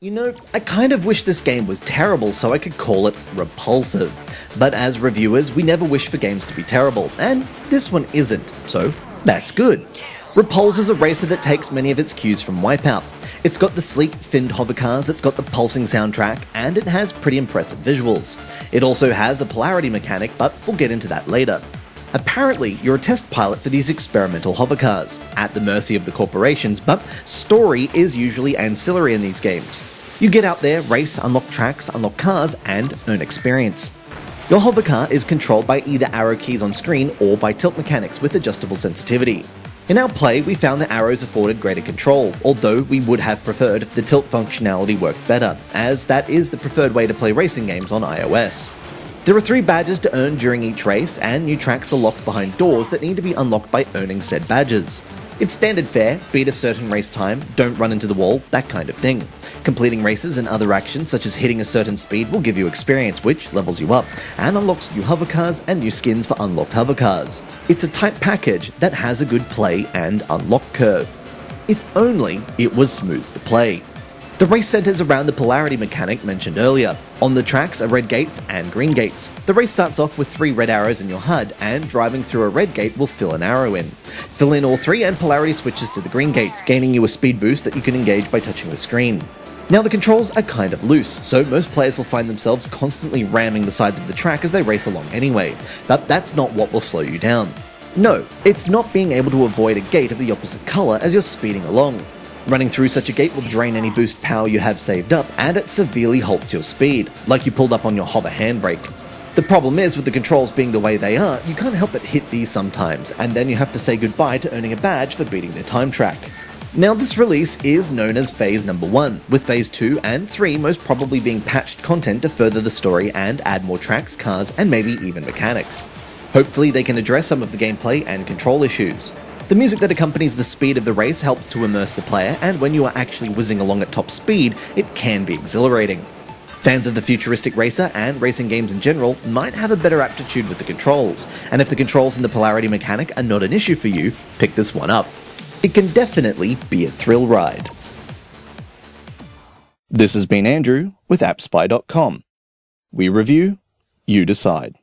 You know, I kind of wish this game was terrible so I could call it repulsive. But as reviewers, we never wish for games to be terrible, and this one isn't, so that's good. Repulze is a racer that takes many of its cues from Wipeout. It's got the sleek, finned hovercars, it's got the pulsing soundtrack, and it has pretty impressive visuals. It also has a polarity mechanic, but we'll get into that later. Apparently, you're a test pilot for these experimental hovercars, at the mercy of the corporations, but story is usually ancillary in these games. You get out there, race, unlock tracks, unlock cars, and earn experience. Your hovercar is controlled by either arrow keys on screen or by tilt mechanics with adjustable sensitivity. In our play, we found that arrows afforded greater control, although we would have preferred if the tilt functionality worked better, as that is the preferred way to play racing games on iOS. There are 3 badges to earn during each race, and new tracks are locked behind doors that need to be unlocked by earning said badges. It's standard fare, beat a certain race time, don't run into the wall, that kind of thing. Completing races and other actions such as hitting a certain speed will give you experience, which levels you up, and unlocks new hovercars and new skins for unlocked hovercars. It's a tight package that has a good play and unlock curve. If only it was smooth to play. The race centers around the polarity mechanic mentioned earlier. On the tracks are red gates and green gates. The race starts off with 3 red arrows in your HUD, and driving through a red gate will fill an arrow in. Fill in all 3 and polarity switches to the green gates, gaining you a speed boost that you can engage by touching the screen. Now the controls are kind of loose, so most players will find themselves constantly ramming the sides of the track as they race along anyway, but that's not what will slow you down. No, it's not being able to avoid a gate of the opposite colour as you're speeding along. Running through such a gate will drain any boost power you have saved up, and it severely halts your speed, like you pulled up on your hover handbrake. The problem is, with the controls being the way they are, you can't help but hit these sometimes, and then you have to say goodbye to earning a badge for beating their time track. Now this release is known as Phase Number 1, with Phase 2 and 3 most probably being patched content to further the story and add more tracks, cars, and maybe even mechanics. Hopefully they can address some of the gameplay and control issues. The music that accompanies the speed of the race helps to immerse the player, and when you are actually whizzing along at top speed, it can be exhilarating. Fans of the futuristic racer and racing games in general might have a better aptitude with the controls, and if the controls and the polarity mechanic are not an issue for you, pick this one up. It can definitely be a thrill ride. This has been Andrew with AppSpy.com. We review, you decide.